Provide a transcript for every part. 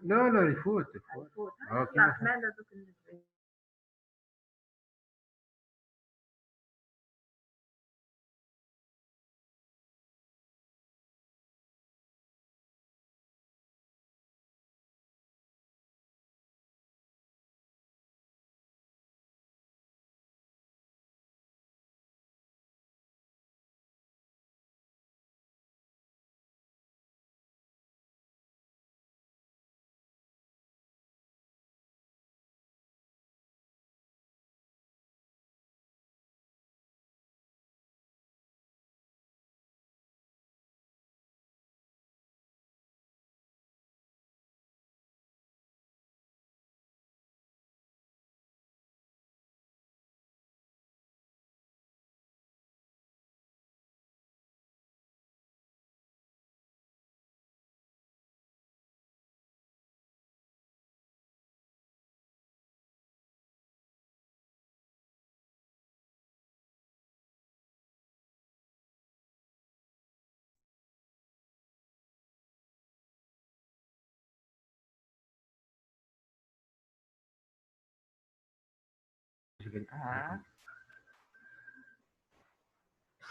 لا لا يفوت يفوت. كيما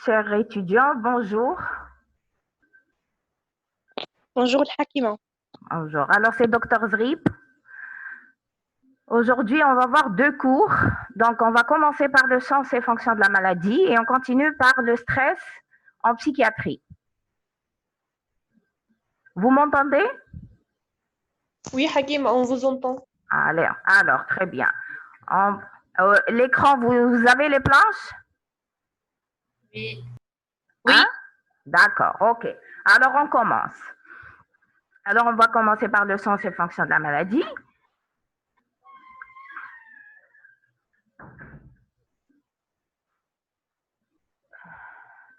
Chers étudiants, bonjour. Bonjour Hakima. Bonjour. Alors, c'est Dr Zrip. Aujourd'hui, on va voir deux cours. Donc, on va commencer par le sens et fonctions de la maladie et on continue par le stress en psychiatrie. Vous m'entendez? Oui, Hakima, on vous entend. Alors très bien. L'écran, vous avez les planches? Oui. Hein? D'accord, ok. Alors, on commence. Alors, on va commencer par le sens et fonctions de la maladie.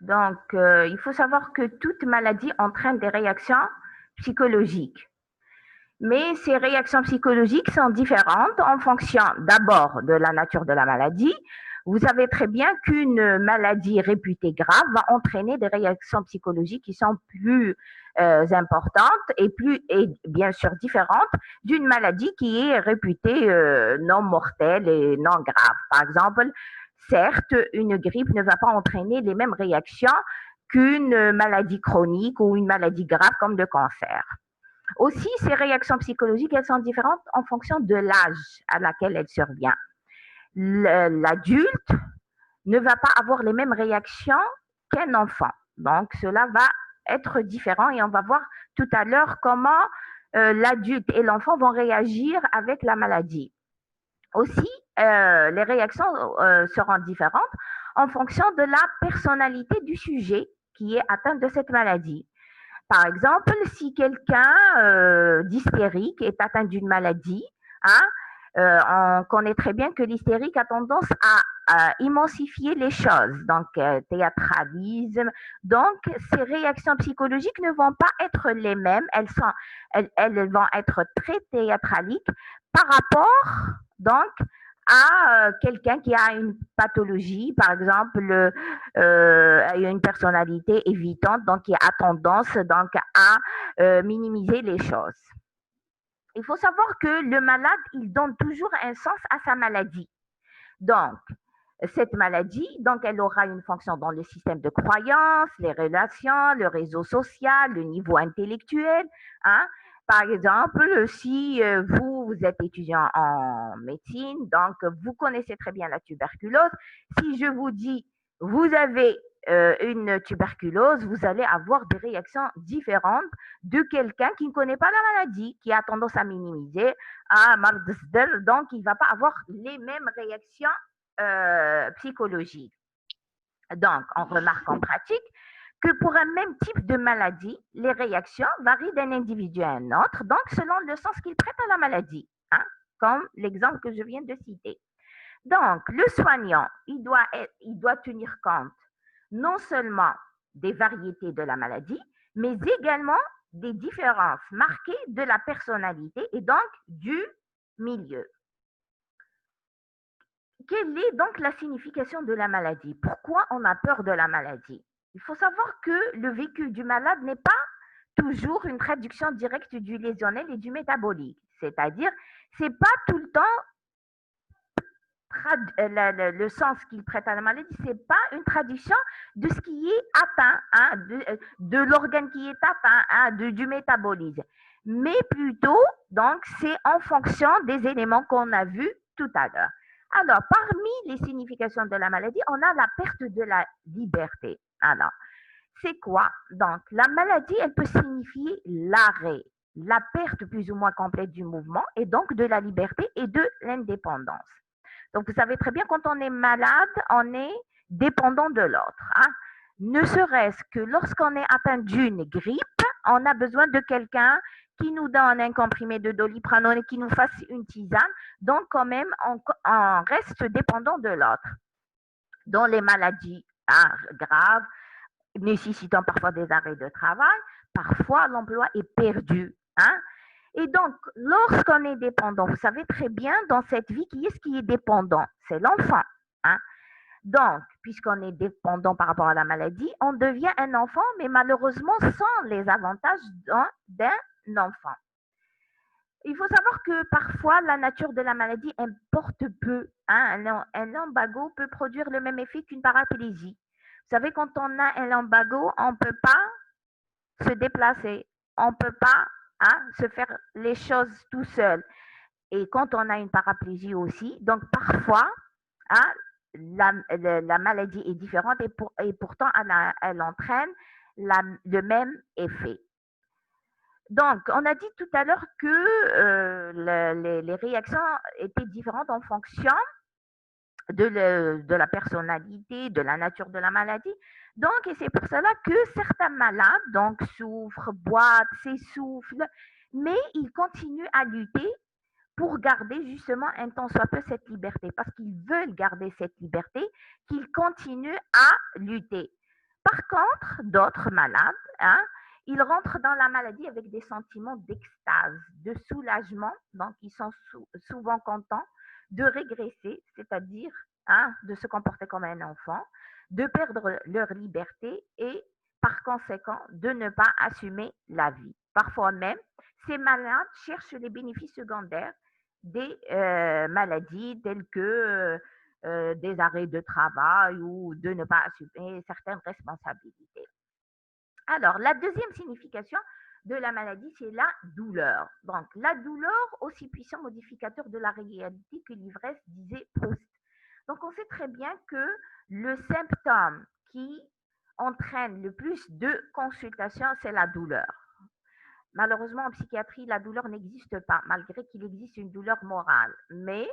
Donc, il faut savoir que toute maladie entraîne des réactions psychologiques. Mais ces réactions psychologiques sont différentes en fonction d'abord de la nature de la maladie. Vous savez très bien qu'une maladie réputée grave va entraîner des réactions psychologiques qui sont plus importantes et bien sûr différentes d'une maladie qui est réputée non mortelle et non grave. Par exemple, certes, une grippe ne va pas entraîner les mêmes réactions qu'une maladie chronique ou une maladie grave comme le cancer. Aussi, ces réactions psychologiques, elles sont différentes en fonction de l'âge à laquelle elles surviennent. L'adulte ne va pas avoir les mêmes réactions qu'un enfant. Donc, cela va être différent et on va voir tout à l'heure comment l'adulte et l'enfant vont réagir avec la maladie. Aussi, les réactions seront différentes en fonction de la personnalité du sujet qui est atteint de cette maladie. Par exemple, si quelqu'un d'hystérique est atteint d'une maladie, on connaît très bien que l'hystérique a tendance à immensifier les choses, donc théâtralisme. Donc, ces réactions psychologiques ne vont pas être les mêmes, elles vont être très théâtraliques par rapport donc à quelqu'un qui a une pathologie, par exemple, une personnalité évitante, donc qui a tendance donc à minimiser les choses. Il faut savoir que le malade, il donne toujours un sens à sa maladie. Donc, cette maladie, donc, elle aura une fonction dans le système de croyance, les relations, le réseau social, le niveau intellectuel. Par exemple, si vous êtes étudiant en médecine, donc vous connaissez très bien la tuberculose. Si je vous dis, vous avez une tuberculose, vous allez avoir des réactions différentes de quelqu'un qui ne connaît pas la maladie, qui a tendance à minimiser, donc il ne va pas avoir les mêmes réactions psychologiques. Donc, on remarque en pratique que pour un même type de maladie, les réactions varient d'un individu à un autre, donc selon le sens qu'il prête à la maladie, comme l'exemple que je viens de citer. Donc, le soignant, il doit tenir compte non seulement des variétés de la maladie, mais également des différences marquées de la personnalité et donc du milieu. Quelle est donc la signification de la maladie? Pourquoi on a peur de la maladie? Il faut savoir que le vécu du malade n'est pas toujours une traduction directe du lésionnel et du métabolique. C'est-à-dire, c'est pas tout le temps le sens qu'il prête à la maladie, c'est pas une traduction de ce qui est atteint, hein, de l'organe qui est atteint, hein, du métabolisme, mais plutôt, donc, c'est en fonction des éléments qu'on a vus tout à l'heure. Alors, parmi les significations de la maladie, on a la perte de la liberté. Alors, c'est quoi? Donc, la maladie, elle peut signifier l'arrêt, la perte plus ou moins complète du mouvement et donc de la liberté et de l'indépendance. Donc, vous savez très bien, quand on est malade, on est dépendant de l'autre. Hein? Ne serait-ce que lorsqu'on est atteint d'une grippe, on a besoin de quelqu'un qui nous donne un comprimé de doliprane et qui nous fasse une tisane. Donc, quand même, on reste dépendant de l'autre. Dans les maladies graves, nécessitant parfois des arrêts de travail, parfois l'emploi est perdu. Hein? Et donc, lorsqu'on est dépendant, vous savez très bien, dans cette vie, qui est-ce qui est dépendant? C'est l'enfant. Hein? Donc, puisqu'on est dépendant par rapport à la maladie, on devient un enfant, mais malheureusement sans les avantages d'un enfant. Il faut savoir que parfois, la nature de la maladie importe peu. Hein? Un lumbago peut produire le même effet qu'une paraplégie. Vous savez, quand on a un lumbago, on ne peut pas se déplacer. On ne peut pas se faire les choses tout seul. Et quand on a une paraplégie aussi, donc parfois, la maladie est différente et pourtant elle entraîne le même effet. Donc, on a dit tout à l'heure que les réactions étaient différentes en fonction de la personnalité, de la nature de la maladie. Donc, et c'est pour cela que certains malades donc, souffrent, boitent, s'essoufflent, mais ils continuent à lutter pour garder justement un tant soit peu cette liberté, parce qu'ils veulent garder cette liberté, qu'ils continuent à lutter. Par contre, d'autres malades, ils rentrent dans la maladie avec des sentiments d'extase, de soulagement, donc ils sont souvent contents de régresser, c'est-à-dire de se comporter comme un enfant, de perdre leur liberté et par conséquent de ne pas assumer la vie. Parfois même, ces malades cherchent les bénéfices secondaires des maladies telles que des arrêts de travail ou de ne pas assumer certaines responsabilités. Alors, la deuxième signification de la maladie, c'est la douleur. Donc, la douleur, aussi puissant modificateur de la réalité que l'ivresse, disait Proust. Donc, on sait très bien que le symptôme qui entraîne le plus de consultations, c'est la douleur. Malheureusement, en psychiatrie, la douleur n'existe pas, malgré qu'il existe une douleur morale. Mais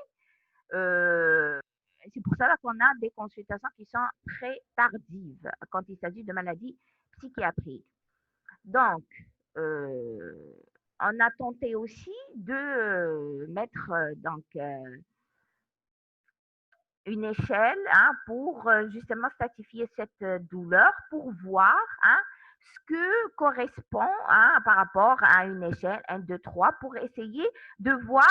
c'est pour ça qu'on a des consultations qui sont très tardives quand il s'agit de maladies psychiatriques. Donc, on a tenté aussi de mettre une échelle pour justement statifier cette douleur, pour voir ce que correspond par rapport à une échelle 1, 2, 3, pour essayer de voir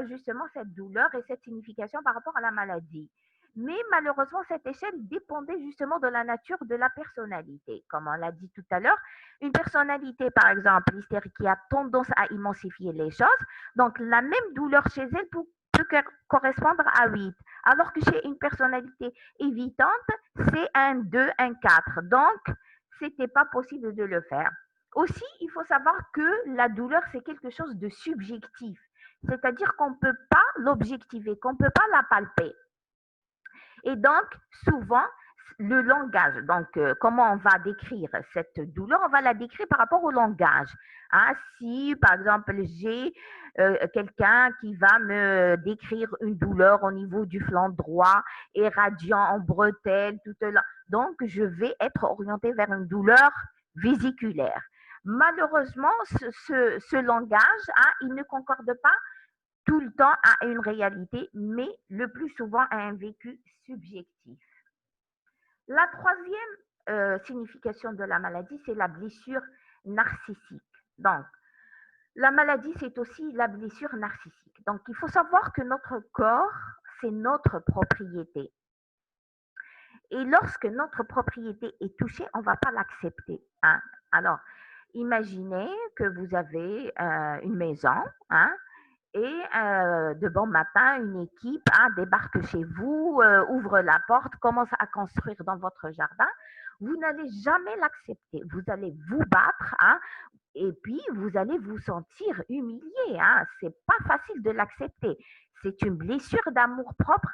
justement cette douleur et cette signification par rapport à la maladie. Mais malheureusement, cette échelle dépendait justement de la nature de la personnalité. Comme on l'a dit tout à l'heure, une personnalité, par exemple, hystérique, qui a tendance à immensifier les choses, donc la même douleur chez elle peut correspondre à 8. Alors que chez une personnalité évitante, c'est un 2, un 4. Donc, ce n'était pas possible de le faire. Aussi, il faut savoir que la douleur, c'est quelque chose de subjectif. C'est-à-dire qu'on ne peut pas l'objectiver, qu'on ne peut pas la palper. Et donc, souvent, le langage, donc comment on va décrire cette douleur, on va la décrire par rapport au langage. Si, par exemple, j'ai quelqu'un qui va me décrire une douleur au niveau du flanc droit et radiant en bretelle, tout là, donc je vais être orientée vers une douleur vésiculaire. Malheureusement, ce langage, il ne concorde pas tout le temps à une réalité, mais le plus souvent à un vécu subjectif. La troisième signification de la maladie, c'est la blessure narcissique. Donc, la maladie, c'est aussi la blessure narcissique. Donc, il faut savoir que notre corps, c'est notre propriété. Et lorsque notre propriété est touchée, on ne va pas l'accepter. Alors, imaginez que vous avez une maison, hein, et de bon matin, une équipe débarque chez vous, ouvre la porte, commence à construire dans votre jardin. Vous n'allez jamais l'accepter. Vous allez vous battre, hein, et puis vous allez vous sentir humilié. Hein. C'est pas facile de l'accepter. C'est une blessure d'amour-propre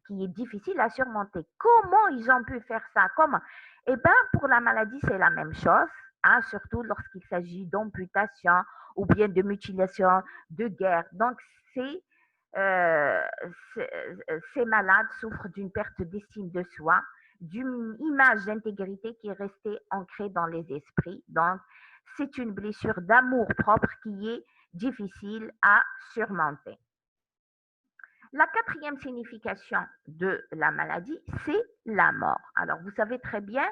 qui est difficile à surmonter. Comment ils ont pu faire ça? Comment? Eh bien, pour la maladie, c'est la même chose. Hein, surtout lorsqu'il s'agit d'amputation ou bien de mutilation, de guerre. Donc, euh, ces malades souffrent d'une perte d'estime de soi, d'une image d'intégrité qui est restée ancrée dans les esprits. Donc, c'est une blessure d'amour propre qui est difficile à surmonter. La quatrième signification de la maladie, c'est la mort. Alors, vous savez très bien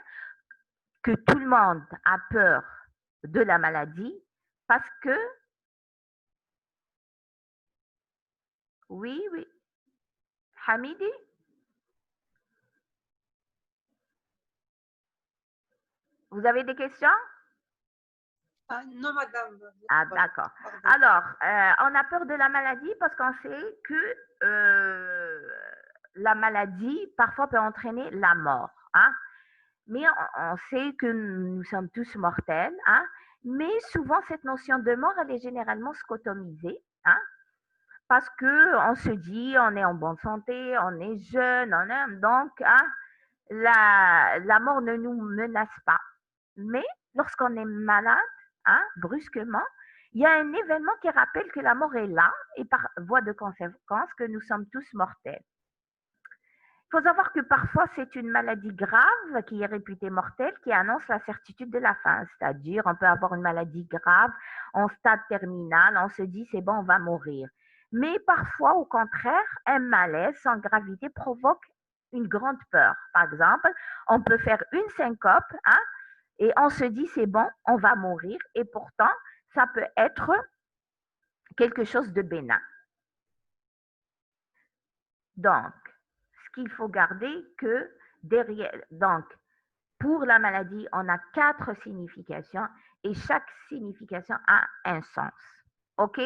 que tout le monde a peur de la maladie parce que... Oui. Hamidi? Vous avez des questions? Non, madame. Ah, d'accord. Alors, on a peur de la maladie parce qu'on sait que la maladie, parfois, peut entraîner la mort. Hein? Mais on sait que nous sommes tous mortels. Hein? Mais souvent, cette notion de mort, elle est généralement scotomisée. Hein? Parce qu'on se dit, on est en bonne santé, on est jeune, donc hein, la mort ne nous menace pas. Mais lorsqu'on est malade, hein, brusquement, il y a un événement qui rappelle que la mort est là et par voie de conséquence que nous sommes tous mortels. Il faut savoir que parfois c'est une maladie grave qui est réputée mortelle qui annonce la certitude de la fin. C'est-à-dire on peut avoir une maladie grave en stade terminal, on se dit c'est bon, on va mourir. Mais parfois au contraire, un malaise sans gravité provoque une grande peur. Par exemple, on peut faire une syncope, hein, et on se dit, c'est bon, on va mourir. Et pourtant, ça peut être quelque chose de bénin. Donc, ce qu'il faut garder, que derrière, donc, pour la maladie, on a 4 significations et chaque signification a un sens. OK?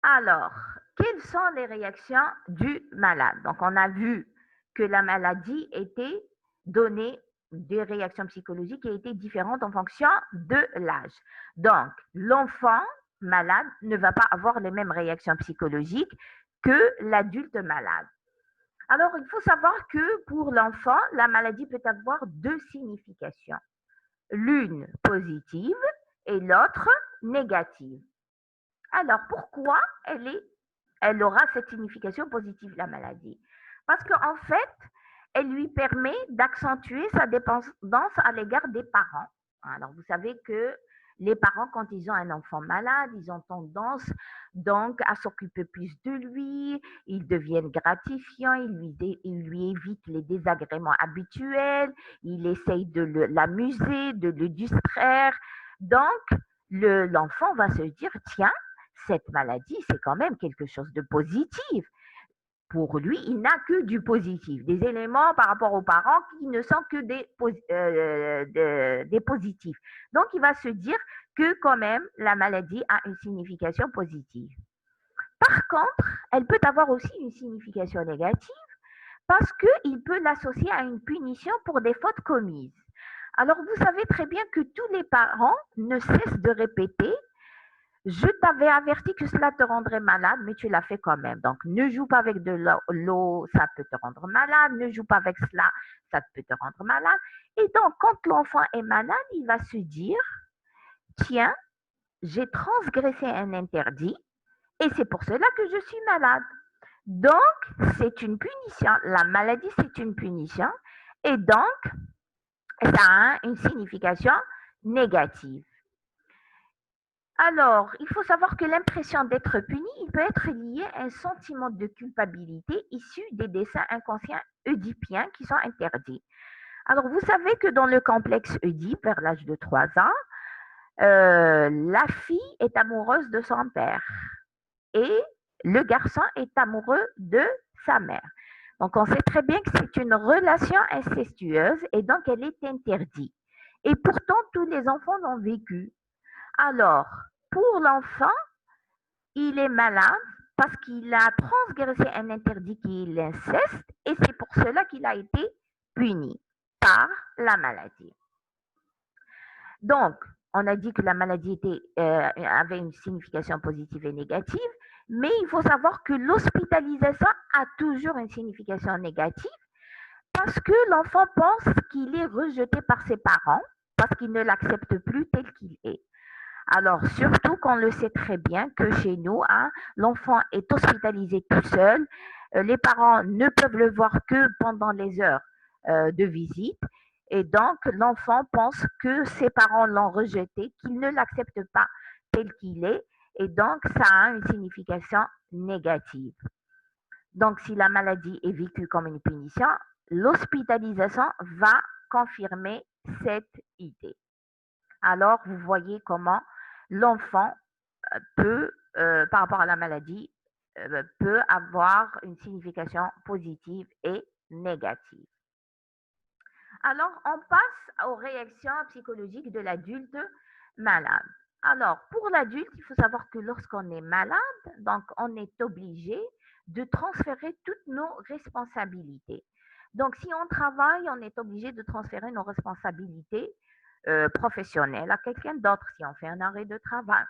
Alors, quelles sont les réactions du malade? Donc, on a vu que la maladie était donnée des réactions psychologiques qui étaient différentes en fonction de l'âge. Donc, l'enfant malade ne va pas avoir les mêmes réactions psychologiques que l'adulte malade. Alors, il faut savoir que pour l'enfant, la maladie peut avoir 2 significations. L'une positive et l'autre négative. Alors, pourquoi elle aura cette signification positive, la maladie? Parce qu'en fait, elle lui permet d'accentuer sa dépendance à l'égard des parents. Alors, vous savez que les parents, quand ils ont un enfant malade, ils ont tendance donc à s'occuper plus de lui, ils deviennent gratifiants, ils lui évitent les désagréments habituels, ils essayent de l'amuser, de le distraire. Donc, l'enfant va se dire, tiens, cette maladie, c'est quand même quelque chose de positif. Pour lui, il n'a que du positif, des éléments par rapport aux parents qui ne sont que des positifs. Donc, il va se dire que quand même, la maladie a une signification positive. Par contre, elle peut avoir aussi une signification négative parce qu'il peut l'associer à une punition pour des fautes commises. Alors, vous savez très bien que tous les parents ne cessent de répéter « Je t'avais averti que cela te rendrait malade, mais tu l'as fait quand même. Donc, ne joue pas avec de l'eau, ça peut te rendre malade. Ne joue pas avec cela, ça peut te rendre malade. » Et donc, quand l'enfant est malade, il va se dire « Tiens, j'ai transgressé un interdit et c'est pour cela que je suis malade. » Donc, c'est une punition. La maladie, c'est une punition. Et donc, ça a une signification négative. Alors, il faut savoir que l'impression d'être puni, il peut être lié à un sentiment de culpabilité issu des desseins inconscients oedipiens qui sont interdits. Alors, vous savez que dans le complexe Oedipe, vers l'âge de 3 ans, la fille est amoureuse de son père et le garçon est amoureux de sa mère. Donc, on sait très bien que c'est une relation incestueuse et donc elle est interdite. Et pourtant, tous les enfants l'ont vécu. Alors, pour l'enfant, il est malade parce qu'il a transgressé un interdit qui est l'inceste et c'est pour cela qu'il a été puni par la maladie. Donc, on a dit que la maladie avait une signification positive et négative, mais il faut savoir que l'hospitalisation a toujours une signification négative parce que l'enfant pense qu'il est rejeté par ses parents, parce qu'il ne l'accepte plus tel qu'il est. Alors, surtout qu'on le sait très bien que chez nous, hein, l'enfant est hospitalisé tout seul, les parents ne peuvent le voir que pendant les heures de visite, et donc l'enfant pense que ses parents l'ont rejeté, qu'il ne l'accepte pas tel qu'il est, et donc ça a une signification négative. Donc, si la maladie est vécue comme une punition, l'hospitalisation va confirmer cette idée. Alors, vous voyez comment l'enfant peut, par rapport à la maladie, peut avoir une signification positive et négative. Alors, on passe aux réactions psychologiques de l'adulte malade. Alors, pour l'adulte, il faut savoir que lorsqu'on est malade, donc on est obligé de transférer toutes nos responsabilités. Donc, si on travaille, on est obligé de transférer nos responsabilités professionnelles à quelqu'un d'autre, si on fait un arrêt de travail.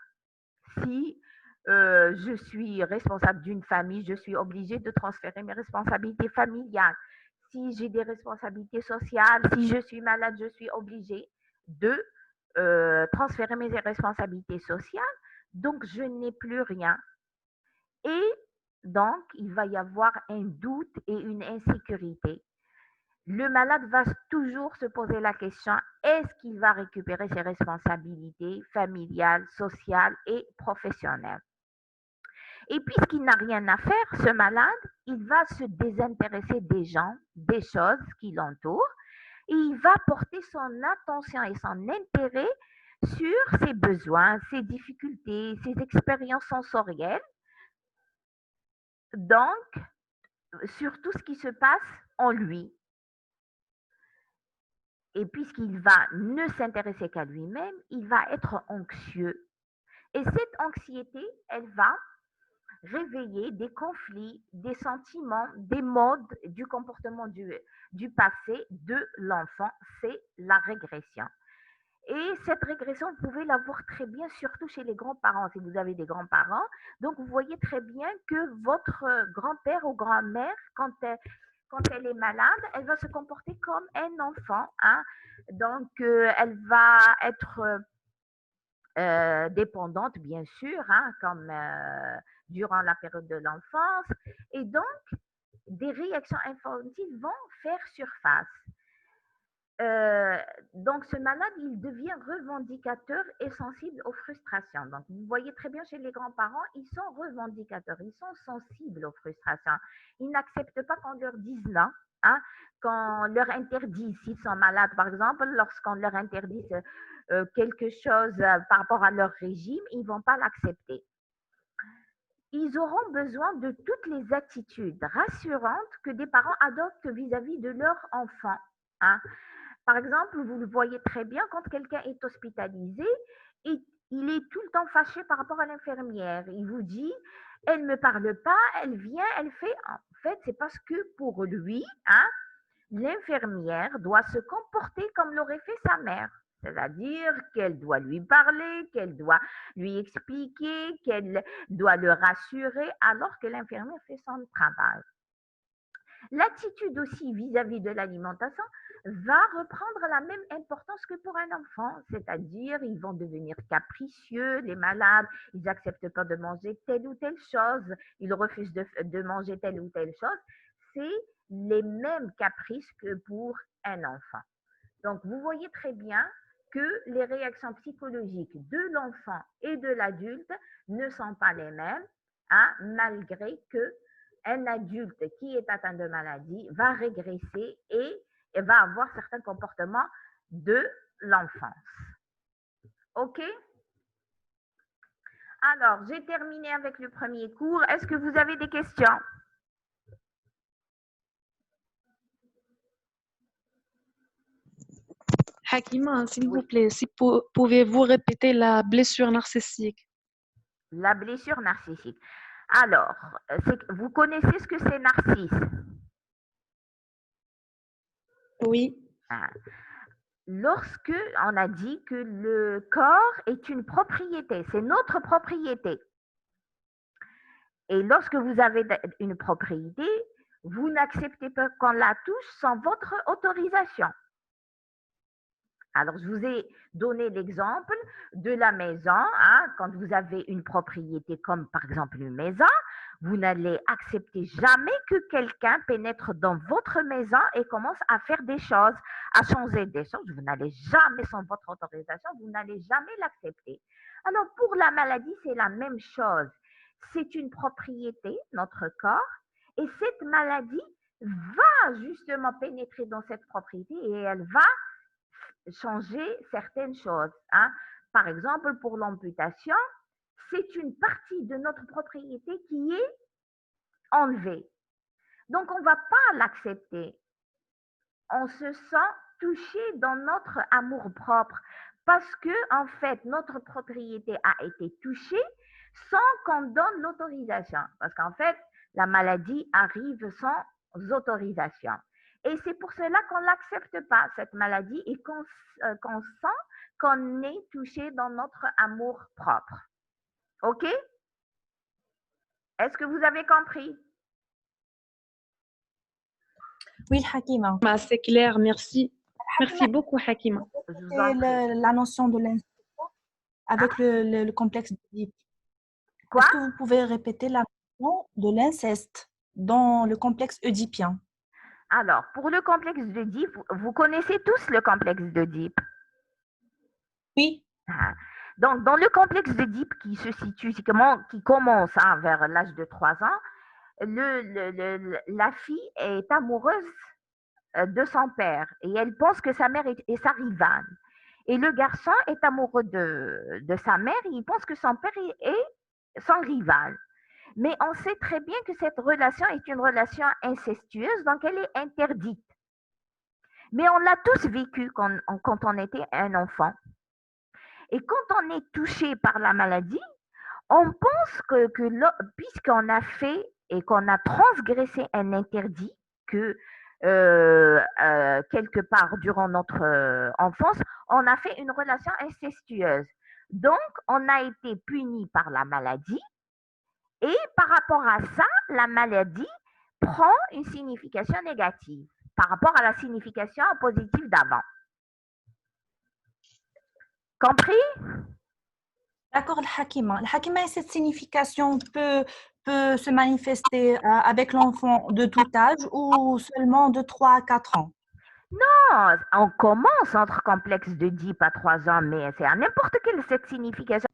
Si je suis responsable d'une famille, je suis obligée de transférer mes responsabilités familiales. Si j'ai des responsabilités sociales, si je suis malade, je suis obligée de transférer mes responsabilités sociales. Donc, je n'ai plus rien. Et donc, il va y avoir un doute et une insécurité. Le malade va toujours se poser la question, est-ce qu'il va récupérer ses responsabilités familiales, sociales et professionnelles? Et puisqu'il n'a rien à faire, ce malade, il va se désintéresser des gens, des choses qui l'entourent, et il va porter son attention et son intérêt sur ses besoins, ses difficultés, ses expériences sensorielles, donc sur tout ce qui se passe en lui. Et puisqu'il va ne s'intéresser qu'à lui-même, il va être anxieux. Et cette anxiété, elle va réveiller des conflits, des sentiments, des modes du comportement du passé de l'enfant. C'est la régression. Et cette régression, vous pouvez la voir très bien, surtout chez les grands-parents, si vous avez des grands-parents. Donc, vous voyez très bien que votre grand-père ou grand-mère, quand elle est malade, elle va se comporter comme un enfant. Hein? Donc, elle va être dépendante, bien sûr, hein, comme durant la période de l'enfance. Et donc, des réactions infantiles vont faire surface. Donc, ce malade, il devient revendicateur et sensible aux frustrations. Donc, vous voyez très bien chez les grands-parents, ils sont revendicateurs, ils sont sensibles aux frustrations. Ils n'acceptent pas qu'on leur dise non, hein, qu'on leur interdise, s'ils sont malades, par exemple, lorsqu'on leur interdit quelque chose par rapport à leur régime, ils ne vont pas l'accepter. Ils auront besoin de toutes les attitudes rassurantes que des parents adoptent vis-à-vis de leur enfant. Hein. Par exemple, vous le voyez très bien, quand quelqu'un est hospitalisé, il est tout le temps fâché par rapport à l'infirmière. Il vous dit, elle ne me parle pas, elle vient, elle fait. En fait, c'est parce que pour lui, hein, l'infirmière doit se comporter comme l'aurait fait sa mère. C'est-à-dire qu'elle doit lui parler, qu'elle doit lui expliquer, qu'elle doit le rassurer, alors que l'infirmière fait son travail. L'attitude aussi vis-à-vis de l'alimentation va reprendre la même importance que pour un enfant, c'est-à-dire ils vont devenir capricieux, les malades, ils n'acceptent pas de manger telle ou telle chose, ils refusent de manger telle ou telle chose. C'est les mêmes caprices que pour un enfant. Donc, vous voyez très bien que les réactions psychologiques de l'enfant et de l'adulte ne sont pas les mêmes, hein, malgré que un adulte qui est atteint de maladie va régresser et va avoir certains comportements de l'enfance. OK? Alors, j'ai terminé avec le premier cours. Est-ce que vous avez des questions? Hakima, s'il vous Oui, plaît, si pouvez-vous répéter la blessure narcissique? la blessure narcissique. Alors, vous connaissez ce que c'est narcisse? Oui, Hein. Lorsque on a dit que le corps est une propriété, c'est notre propriété. Et lorsque vous avez une propriété, vous n'acceptez pas qu'on la touche sans votre autorisation. Alors, je vous ai donné l'exemple de la maison. Hein, quand vous avez une propriété comme par exemple une maison, vous n'allez accepter jamais que quelqu'un pénètre dans votre maison et commence à faire des choses, à changer des choses. Vous n'allez jamais, sans votre autorisation, vous n'allez jamais l'accepter. Alors, pour la maladie, c'est la même chose. C'est une propriété, notre corps, et cette maladie va justement pénétrer dans cette propriété et elle va changer certaines choses. Hein. Par exemple, pour l'amputation, c'est une partie de notre propriété qui est enlevée. Donc, on ne va pas l'accepter. On se sent touché dans notre amour-propre parce que, en fait, notre propriété a été touchée sans qu'on donne l'autorisation. Parce qu'en fait, la maladie arrive sans autorisation. Et c'est pour cela qu'on ne l'accepte pas, cette maladie, et qu'on sent qu'on est touché dans notre amour-propre. OK? Est-ce que vous avez compris? Oui, Hakima. bah, c'est clair, merci. Merci beaucoup, Hakima. Je vous en prie. La notion de l'inceste avec le complexe d'Oedipe. Quoi? Est-ce que vous pouvez répéter la notion de l'inceste dans le complexe oedipien? Alors, pour le complexe d'Oedipe, vous connaissez tous le complexe d'Oedipe. Oui. Ah. Donc, dans le complexe d'Oedipe qui se situe, qui commence vers l'âge de 3 ans, la fille est amoureuse de son père et elle pense que sa mère est sa rivale. Et le garçon est amoureux de sa mère et il pense que son père est son rival. Mais on sait très bien que cette relation est une relation incestueuse, donc elle est interdite. Mais on l'a tous vécu quand on était un enfant. Et quand on est touché par la maladie, on pense que puisqu'on a fait et qu'on a transgressé un interdit que quelque part durant notre enfance, on a fait une relation incestueuse. Donc, on a été puni par la maladie et par rapport à ça, la maladie prend une signification négative par rapport à la signification positive d'avant. Compris? D'accord, le Hakima. Le Hakima, cette signification peut se manifester avec l'enfant de tout âge ou seulement de 3 à 4 ans? Non, on commence entre complexe d'Oedipe à 3 ans, mais c'est à n'importe quelle cette signification.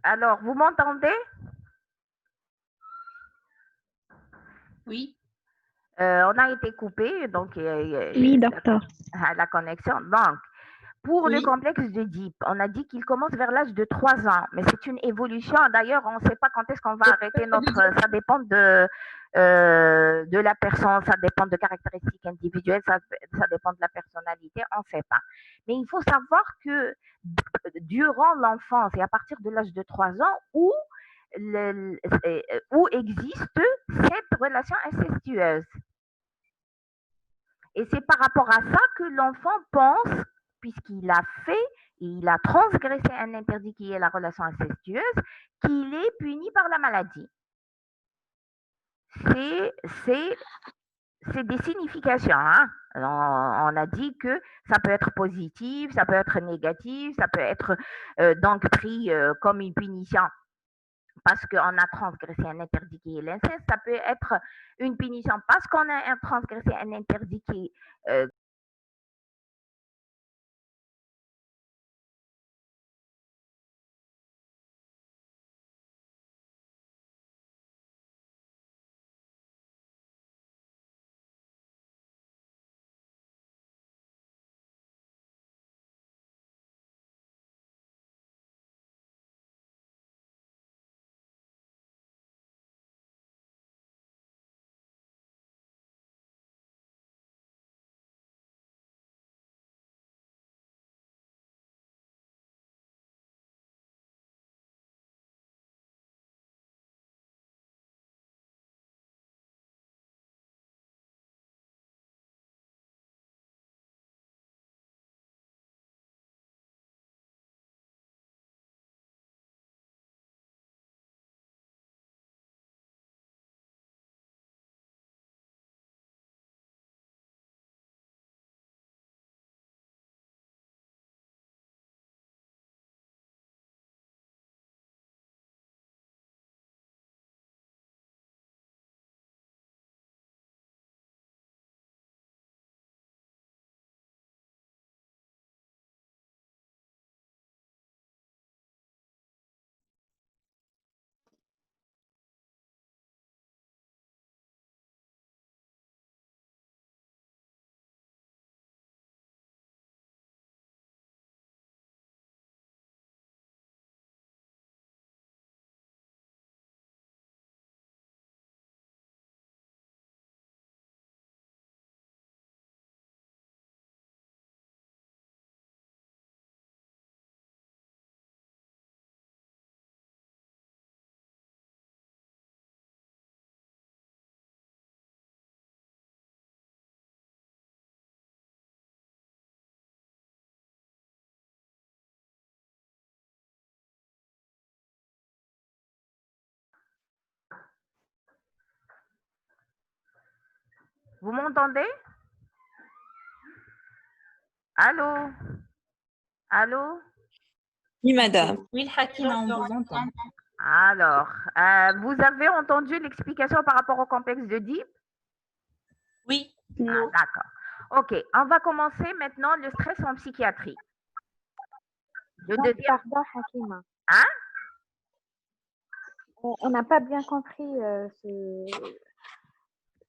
Alors, vous m'entendez? Oui. On a été coupé, donc Oui, docteur. la connexion. Donc, pour le Oui. complexe d'Oedipe, on a dit qu'il commence vers l'âge de 3 ans, mais c'est une évolution. D'ailleurs, on ne sait pas quand est-ce qu'on va arrêter notre. Ça dépend de la personne, ça dépend de caractéristiques individuelles, ça dépend de la personnalité, on ne sait pas. Mais il faut savoir que durant l'enfance et à partir de l'âge de 3 ans, où existe cette relation incestueuse. Et c'est par rapport à ça que l'enfant pense, puisqu'il a fait, il a transgressé un interdit qui est la relation incestueuse, qu'il est puni par la maladie. C'est des significations. Hein? On a dit que ça peut être positif, ça peut être négatif, ça peut être donc pris comme une punition parce qu'on a transgressé un interdit qui est l'inceste. Ça peut être une punition parce qu'on a transgressé un interdit qui est Vous m'entendez? Allô? Allô? Oui, madame. Oui, Hakima, on vous entend. Alors, vous avez entendu l'explication par rapport au complexe d'Oedipe? Oui. Non. D'accord. OK, on va commencer maintenant le stress en psychiatrie. Le Donc, deuxième. pardon, Hakima. Hein? On n'a pas bien compris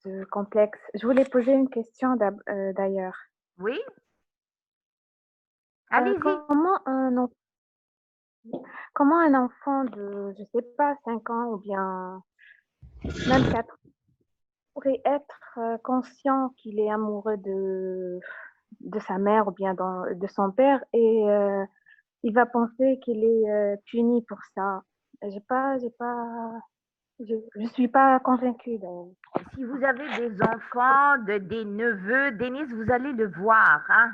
ce complexe. Je voulais poser une question d'ailleurs. Oui? Allez-y. Comment un enfant de, je sais pas, 5 ans ou bien même 4 pourrait être conscient qu'il est amoureux de sa mère ou bien de son père et il va penser qu'il est puni pour ça. Je suis pas convaincue. Si vous avez des enfants, des neveux, Denise, vous allez le voir. Hein?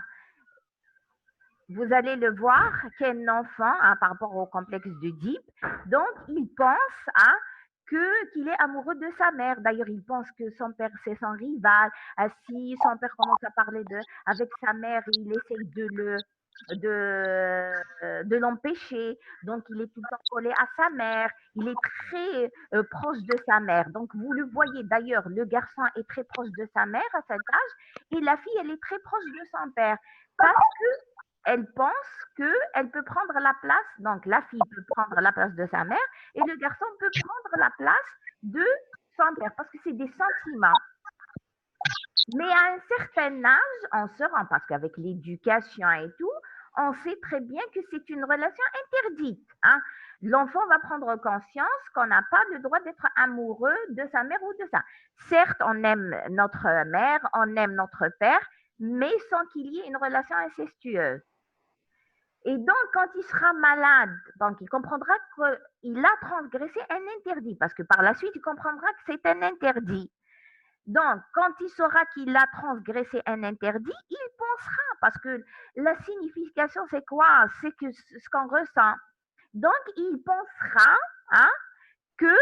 Vous allez le voir qu'un enfant, hein, par rapport au complexe d'Oedipe, donc il pense hein, qu'il est amoureux de sa mère. D'ailleurs, il pense que son père, c'est son rival. Si son père commence à parler avec sa mère, il essaye de l'empêcher. Donc, il est tout le temps collé à sa mère. Il est très proche de sa mère. Donc, vous le voyez. D'ailleurs, le garçon est très proche de sa mère à cet âge et la fille, elle est très proche de son père. Parce que elle pense qu'elle peut prendre la place, donc la fille peut prendre la place de sa mère et le garçon peut prendre la place de son père parce que c'est des sentiments. Mais à un certain âge, on se rend, parce qu'avec l'éducation et tout, on sait très bien que c'est une relation interdite. Hein. L'enfant va prendre conscience qu'on n'a pas le droit d'être amoureux de sa mère ou de ça. Certes, on aime notre mère, on aime notre père, mais sans qu'il y ait une relation incestueuse. Et donc, quand il sera malade, donc il comprendra qu'il a transgressé un interdit, parce que par la suite, il comprendra que c'est un interdit. Donc, quand il saura qu'il a transgressé un interdit, il pensera, parce que la signification, c'est quoi? C'est que ce qu'on ressent. Donc, il pensera hein, que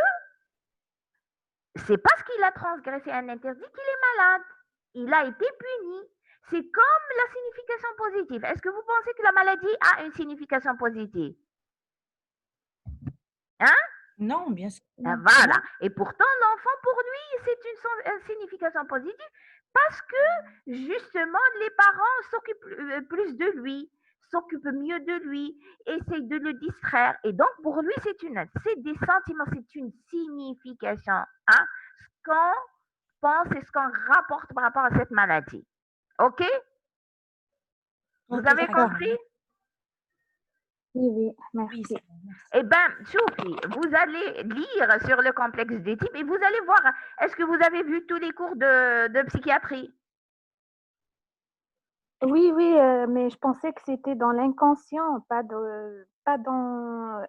c'est parce qu'il a transgressé un interdit qu'il est malade. Il a été puni. C'est comme la signification positive. Est-ce que vous pensez que la maladie a une signification positive? Hein? Non, bien sûr. Voilà. Et pourtant, l'enfant, pour lui, c'est une signification positive parce que, justement, les parents s'occupent plus de lui, s'occupent mieux de lui, essayent de le distraire. Et donc, pour lui, c'est des sentiments, c'est une signification. Hein? Ce qu'on pense et ce qu'on rapporte par rapport à cette maladie. OK? Vous avez compris? Oui, merci. Eh bien, Sophie, vous allez lire sur le complexe d'Oedipe et vous allez voir, est-ce que vous avez vu tous les cours de psychiatrie? Oui, mais je pensais que c'était dans l'inconscient, pas dans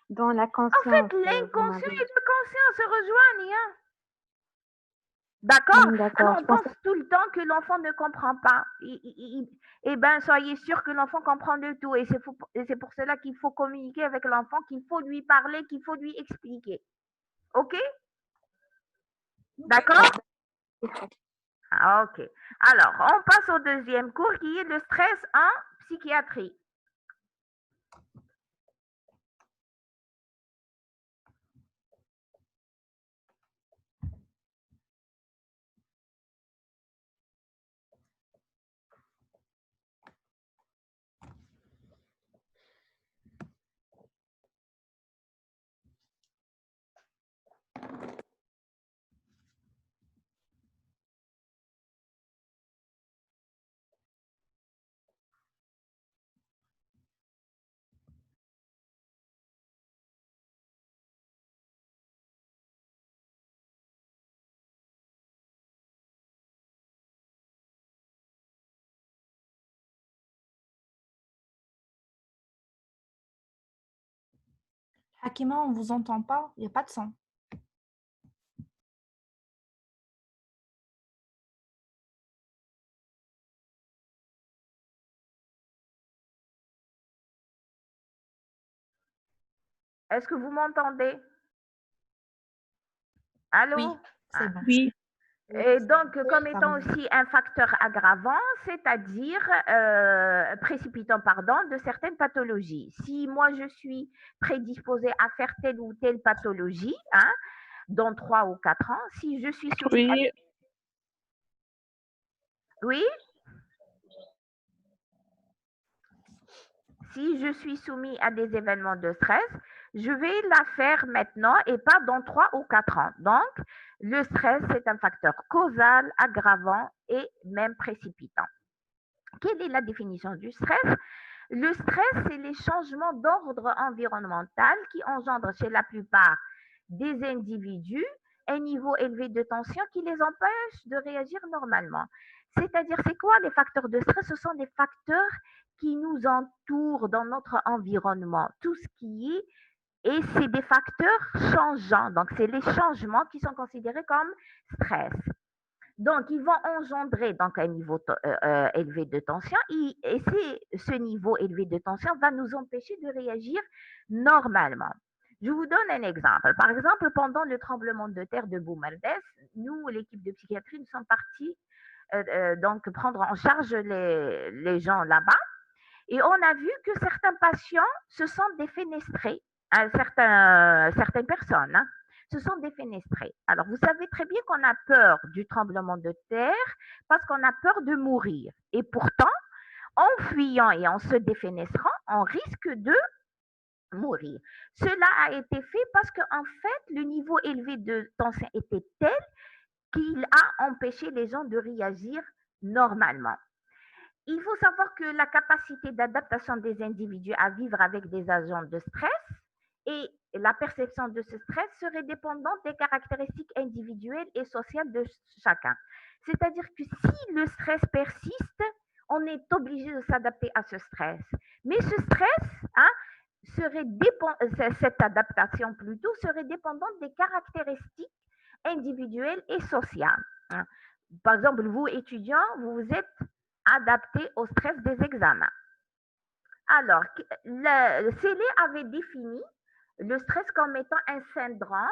la conscience. En fait, l'inconscient et le conscient se rejoignent. Hein? D'accord? Alors, on pense tout le temps que l'enfant ne comprend pas. Eh bien, soyez sûr que l'enfant comprend le tout. Et c'est pour cela qu'il faut communiquer avec l'enfant, qu'il faut lui parler, qu'il faut lui expliquer. OK? D'accord? OK. Alors, on passe au deuxième cours qui est le stress en psychiatrie. Hakima, on ne vous entend pas, il n'y a pas de son. Est-ce que vous m'entendez? Allô? Oui, c'est bon. Oui. Et donc, comme étant aussi un facteur aggravant, c'est-à-dire précipitant, pardon, de certaines pathologies. Si moi, je suis prédisposée à faire telle ou telle pathologie, hein, dans 3 ou 4 ans, si je suis soumise à... Oui, Oui? Si je suis soumis à des événements de stress, je vais la faire maintenant et pas dans 3 ou 4 ans. Donc, le stress, c'est un facteur causal, aggravant et même précipitant. Quelle est la définition du stress? Le stress, c'est les changements d'ordre environnemental qui engendrent chez la plupart des individus un niveau élevé de tension qui les empêche de réagir normalement. C'est-à-dire, c'est quoi les facteurs de stress? Ce sont des facteurs qui nous entourent dans notre environnement, tout ce qui est, et c'est des facteurs changeants. Donc, c'est les changements qui sont considérés comme stress. Donc, ils vont engendrer donc, un niveau élevé de tension et ce niveau élevé de tension va nous empêcher de réagir normalement. Je vous donne un exemple. Par exemple, pendant le tremblement de terre de Boumerdès, nous, l'équipe de psychiatrie, nous sommes partis donc prendre en charge les gens là-bas et on a vu que certains patients se sont défenestrés, certaines personnes, hein, se sont défenestrés. Alors, vous savez très bien qu'on a peur du tremblement de terre parce qu'on a peur de mourir. Et pourtant, en fuyant et en se défenestrant, on risque de mourir. Cela a été fait parce qu'en fait, le niveau élevé de tension était tel qu'il a empêché les gens de réagir normalement. Il faut savoir que la capacité d'adaptation des individus à vivre avec des agents de stress et la perception de ce stress serait dépendante des caractéristiques individuelles et sociales de chacun. C'est-à-dire que si le stress persiste, on est obligé de s'adapter à ce stress. Mais ce stress, hein, cette adaptation plutôt serait dépendante des caractéristiques individuelles et sociales. Par exemple, vous, étudiants, vous vous êtes adapté au stress des examens. Alors, Célé avait défini le stress comme étant un syndrome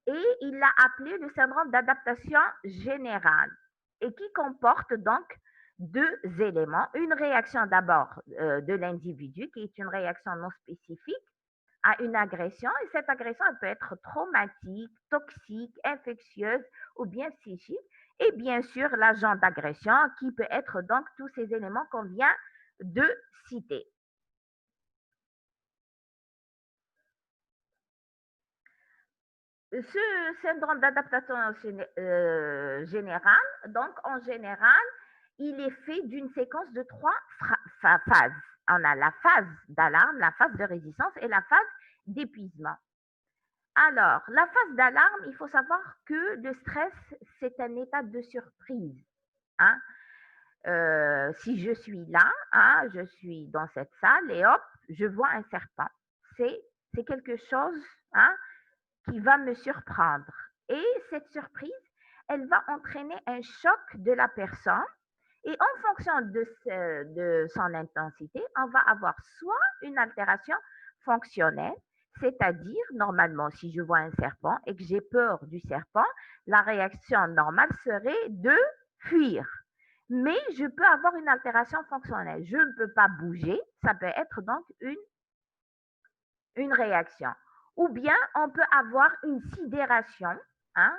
et il l'a appelé le syndrome d'adaptation générale et qui comporte donc 2 éléments. Une réaction d'abord de l'individu qui est une réaction non spécifique à une agression et cette agression elle peut être traumatique, toxique, infectieuse ou bien psychique et bien sûr l'agent d'agression qui peut être donc tous ces éléments qu'on vient de citer. Ce syndrome d'adaptation générale, donc en général, il est fait d'une séquence de 3 phases. On a la phase d'alarme, la phase de résistance et la phase d'épuisement. Alors, la phase d'alarme, il faut savoir que le stress, c'est un état de surprise. Hein? Si je suis là, hein, je suis dans cette salle et hop, je vois un serpent. C'est quelque chose hein, qui va me surprendre. Et cette surprise, elle va entraîner un choc de la personne. Et en fonction de son intensité, on va avoir soit une altération fonctionnelle, c'est-à-dire, normalement, si je vois un serpent et que j'ai peur du serpent, la réaction normale serait de fuir. Mais je peux avoir une altération fonctionnelle. Je ne peux pas bouger. Ça peut être donc une réaction. Ou bien, on peut avoir une sidération, hein,